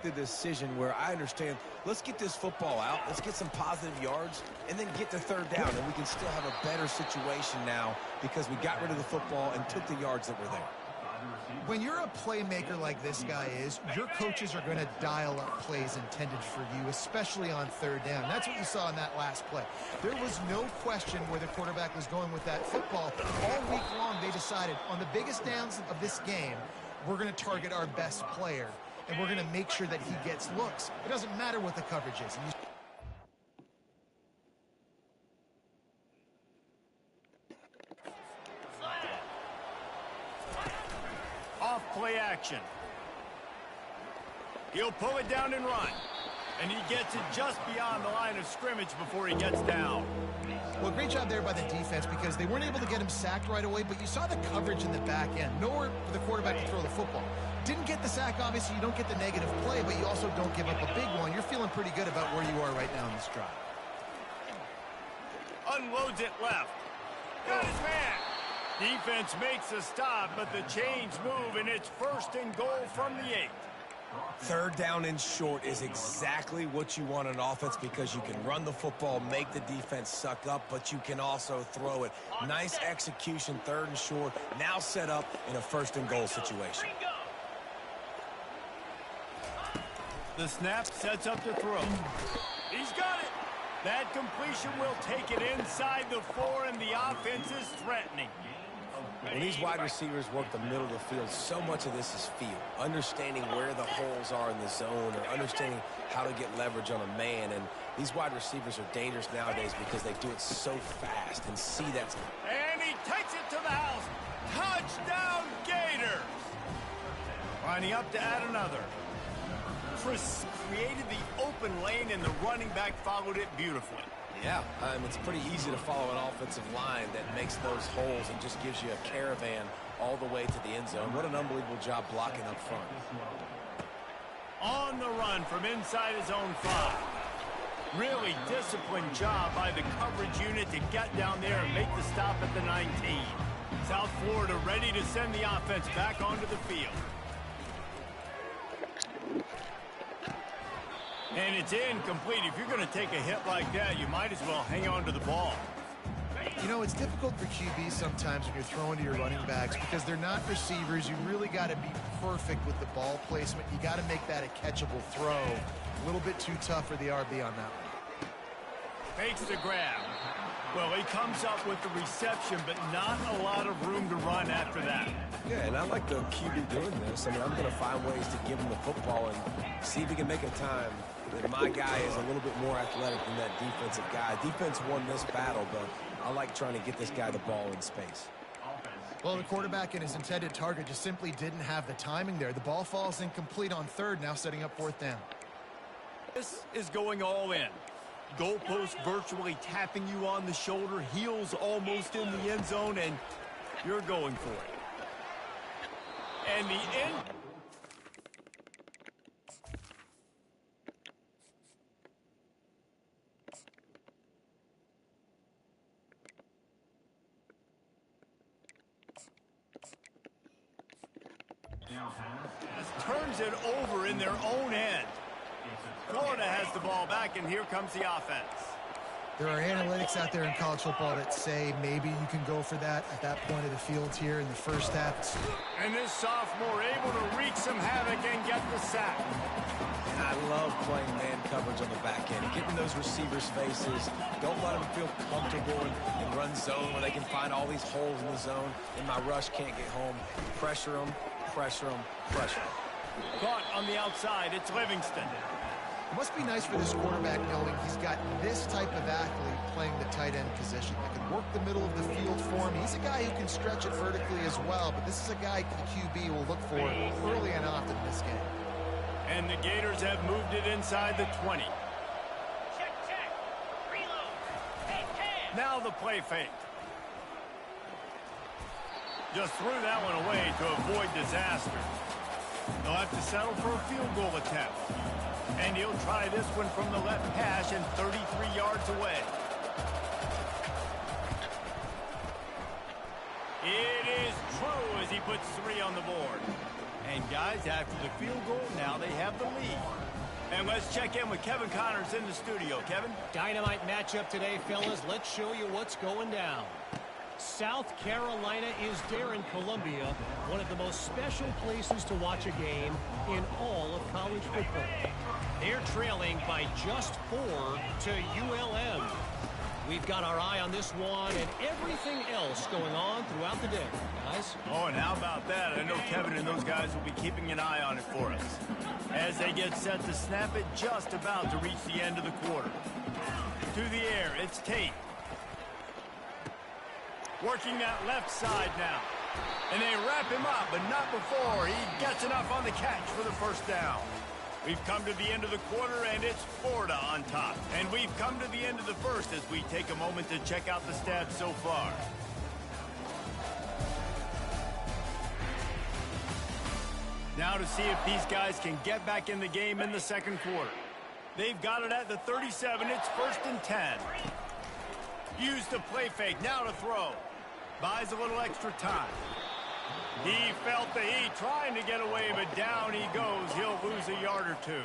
the decision where I understand, let's get this football out, let's get some positive yards, and then get to third down, and we can still have a better situation now because we got rid of the football and took the yards that were there. When you're a playmaker like this guy is, your coaches are going to dial up plays intended for you, especially on third down. That's what you saw in that last play. There was no question where the quarterback was going with that football. All week long, they decided on the biggest downs of this game, we're going to target our best player, and we're going to make sure that he gets looks. It doesn't matter what the coverage is. Off play action. He'll pull it down and run. And he gets it just beyond the line of scrimmage before he gets down. Well, great job there by the defense because they weren't able to get him sacked right away, but you saw the coverage in the back end. Nowhere for the quarterback to throw the football. Didn't get the sack, obviously. You don't get the negative play, but you also don't give up a big one. You're feeling pretty good about where you are right now in this drive. Unloads it left. Got his man. Defense makes a stop, but the chains move, and it's 1st and goal from the 8. Third down and short is exactly what you want on offense because you can run the football, make the defense suck up, but you can also throw it. Nice execution, 3rd and short, now set up in a 1st and goal situation. The snap sets up the throw. He's got it. That completion will take it inside the 4, and the offense is threatening. When these wide receivers work the middle of the field, so much of this is feel. Understanding where the holes are in the zone or understanding how to get leverage on a man. And these wide receivers are dangerous nowadays because they do it so fast and see that. And he takes it to the house. Touchdown, Gators. Lining up to add another. Created the open lane, and the running back followed it beautifully. Yeah, it's pretty easy to follow an offensive line that makes those holes and just gives you a caravan all the way to the end zone. What an unbelievable job blocking up front. On the run from inside his own 5. Really disciplined job by the coverage unit to get down there and make the stop at the 19. South Florida ready to send the offense back onto the field. And it's incomplete. If you're going to take a hit like that, you might as well hang on to the ball. You know, it's difficult for QBs sometimes when you're throwing to your running backs because they're not receivers. You really got to be perfect with the ball placement. You got to make that a catchable throw. A little bit too tough for the RB on that one. Makes the grab. Well, he comes up with the reception, but not a lot of room to run after that. Yeah, and I like the QB doing this. I mean, I'm going to find ways to give him the football and see if he can make a time. And my guy is a little bit more athletic than that defensive guy. Defense won this battle, but I like trying to get this guy the ball in space. Well, the quarterback and his intended target just simply didn't have the timing there. The ball falls incomplete on 3rd, now setting up 4th down. This is going all in. Goalpost virtually tapping you on the shoulder, heels almost in the end zone, and you're going for it. And the end. Turns it over in their own end. Florida has the ball back, and here comes the offense. There are analytics out there in college football that say maybe you can go for that at that point of the field here in the first half. And this sophomore able to wreak some havoc and get the sack. And I love playing man coverage on the back end. Getting those receivers' faces. Don't let them feel comfortable and run zone where they can find all these holes in the zone and my rush can't get home. Pressure them, pressure them, pressure them. Caught on the outside, it's Livingston. It must be nice for this quarterback knowing he's got this type of athlete playing the tight end position that can work the middle of the field for him. He's a guy who can stretch it vertically as well, but this is a guy the QB will look for early and often in this game. And the Gators have moved it inside the 20. Check. Reload. Hey, Now the play fake. Just threw that one away to avoid disaster. They'll have to settle for a field goal attempt. And he'll try this one from the left hash and 33 yards away. It is true as he puts 3 on the board. And guys, after the field goal, now they have the lead. And let's check in with Kevin Connors in the studio. Kevin? Dynamite matchup today, fellas. Let's show you what's going down. South Carolina is there in Columbia, one of the most special places to watch a game in all of college football. They're trailing by just 4 to ULM. We've got our eye on this one and everything else going on throughout the day, guys. Oh, and how about that? I know Kevin and those guys will be keeping an eye on it for us. As they get set to snap it, just about to reach the end of the quarter. To the air, it's Tate. Working that left side now. And they wrap him up, but not before he gets enough on the catch for the first down. We've come to the end of the quarter, and it's Florida on top. And we've come to the end of the first as we take a moment to check out the stats so far. Now to see if these guys can get back in the game in the second quarter. They've got it at the 37. It's 1st and 10. Use the play fake. Now to throw. Buys a little extra time. He felt the heat trying to get away, but down he goes. He'll lose a yard or two.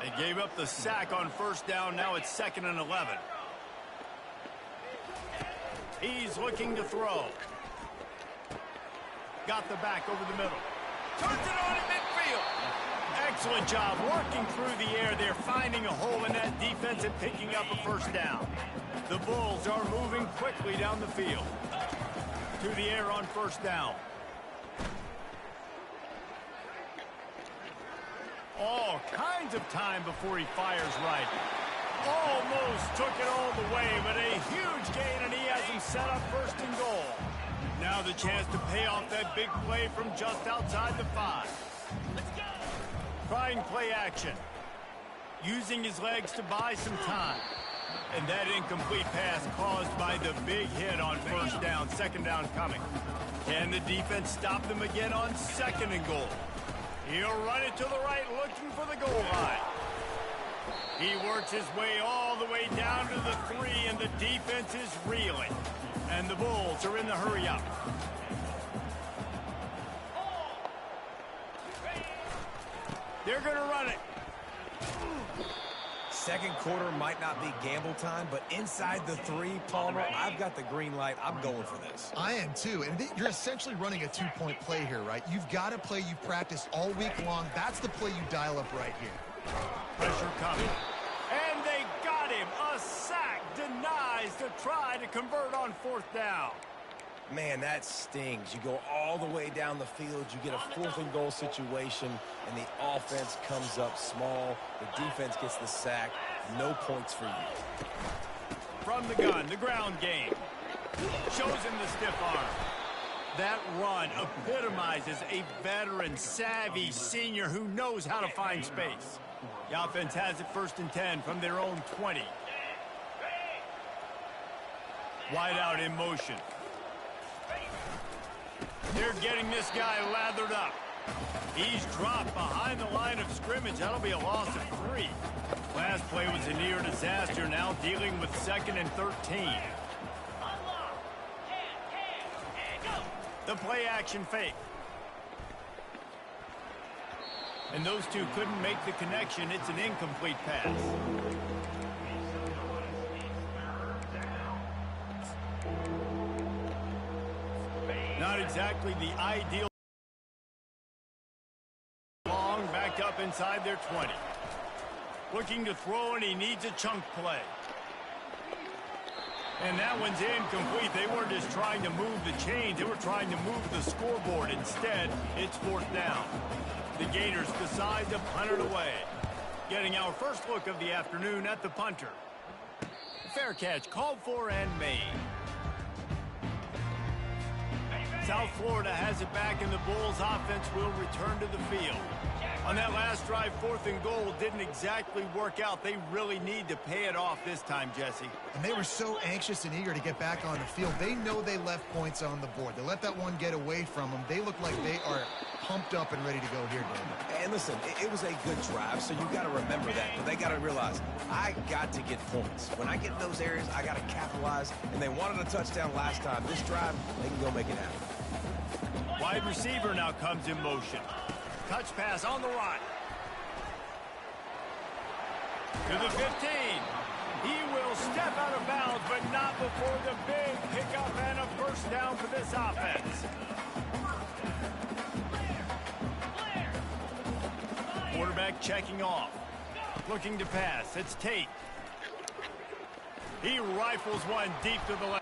They gave up the sack on first down. Now it's 2nd and 11. He's looking to throw. Got the back over the middle. Turns it on in midfield. Excellent job working through the air. They're finding a hole in that defense and picking up a first down. The Bulls are moving quickly down the field. To the air on first down. All kinds of time before he fires right. Almost took it all the way, but a huge gain, and he has him set up 1st and goal. Now the chance to pay off that big play from just outside the 5. Let's go. Trying play action. Using his legs to buy some time. And that incomplete pass caused by the big hit on first down. 2nd down coming. Can the defense stop them again on 2nd and goal? He'll run it to the right, looking for the goal line. He works his way all the way down to the 3, and the defense is reeling. And the Bulls are in the hurry up. They're going to run it. Second quarter might not be gamble time, but inside the 3, Palmer, I've got the green light. I'm going for this. I am too, and you're essentially running a 2-point play here, right? You've got a play you've practiced all week long. That's the play you dial up right here. Pressure coming. And they got him. A sack denies to try to convert on 4th down. Man, that stings. You go all the way down the field, you get a 4th and goal situation, and the offense comes up small. The defense gets the sack. No points for you. From the gun, the ground game. Shows him the stiff arm. That run epitomizes a veteran, savvy senior who knows how to find space. The offense has it 1st and 10 from their own 20. Wide out in motion. They're getting this guy lathered up. He's dropped behind the line of scrimmage. That'll be a loss of 3. Last play was a near disaster. Now dealing with 2nd and 13. The play action fake. And those two couldn't make the connection. It's an incomplete pass. Not exactly the ideal. Long back up inside their 20. Looking to throw, and he needs a chunk play. And that one's incomplete. They weren't just trying to move the chains. They were trying to move the scoreboard. Instead, it's 4th down. The Gators decide to punt it away. Getting our first look of the afternoon at the punter. Fair catch called for and made. South Florida has it back, and the Bulls offense will return to the field. On that last drive, 4th and goal didn't exactly work out. They really need to pay it off this time, Jesse. And they were so anxious and eager to get back on the field. They know they left points on the board. They let that one get away from them. They look like they are pumped up and ready to go here, David. And listen, it was a good drive, so you got to remember that. But they got to realize, I got to get points. When I get in those areas, I got to capitalize. And they wanted a touchdown last time. This drive, they can go make it happen. Wide receiver now comes in motion. Touch pass on the run. To the 15. He will step out of bounds, but not before the big pickup and a first down for this offense. Quarterback checking off. Looking to pass. It's Tate. He rifles one deep to the left.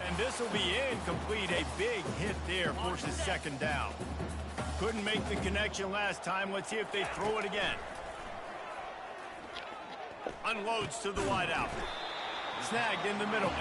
And this will be incomplete. A big hit there forces second down. Couldn't make the connection last time. Let's see if they throw it again. Unloads to the wideout. Snagged in the middle.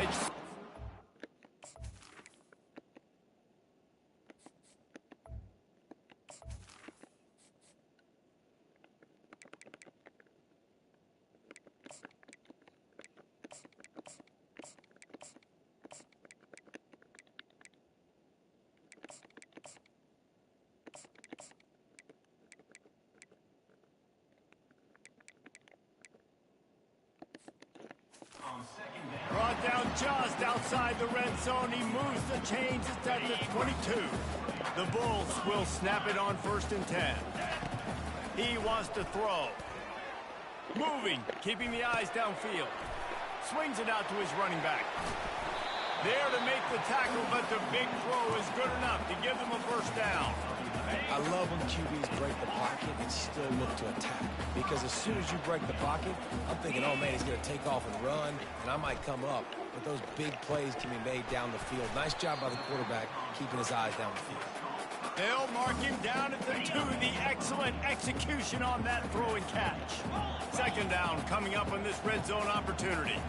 Brought down just outside the red zone. He moves the chains. It's at the 22. The Bulls will snap it on 1st and 10. He wants to throw. Moving, keeping the eyes downfield. Swings it out to his running back. There to make the tackle, but the big throw is good enough to give them a first down. I love when QBs break the pocket and still look to attack. Because as soon as you break the pocket, I'm thinking, oh, man, he's going to take off and run, and I might come up. But those big plays can be made down the field. Nice job by the quarterback keeping his eyes down the field. They'll mark him down at the 2. The excellent execution on that throw and catch. Second down coming up on this red zone opportunity.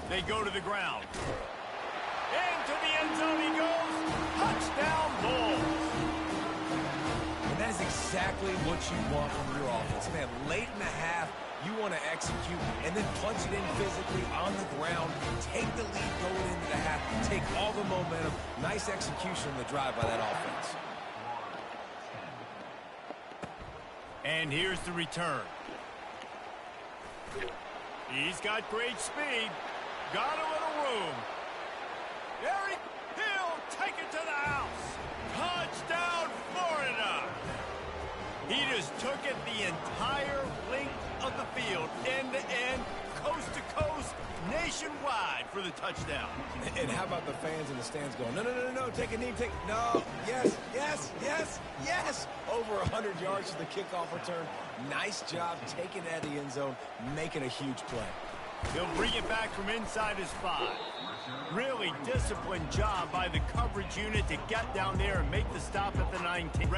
They go to the ground. Into the end zone he goes. Touchdown, Bulls. That is exactly what you want from your offense. Man, late in the half, you want to execute and then punch it in physically on the ground, take the lead going into the half, take all the momentum. Nice execution on the drive by that offense. And here's the return. He's got great speed. Got a little room. He'll take it to the house. Touchdown, Florida. He just took it the entire length of the field, end to end, coast to coast, nationwide for the touchdown. And how about the fans in the stands going, no, no, no, no, take a knee, take, no, yes, yes, yes, yes. Over 100 yards to the kickoff return. Nice job taking it out of the end zone, making a huge play. He'll bring it back from inside his 5. Really disciplined job by the coverage unit to get down there and make the stop at the 19.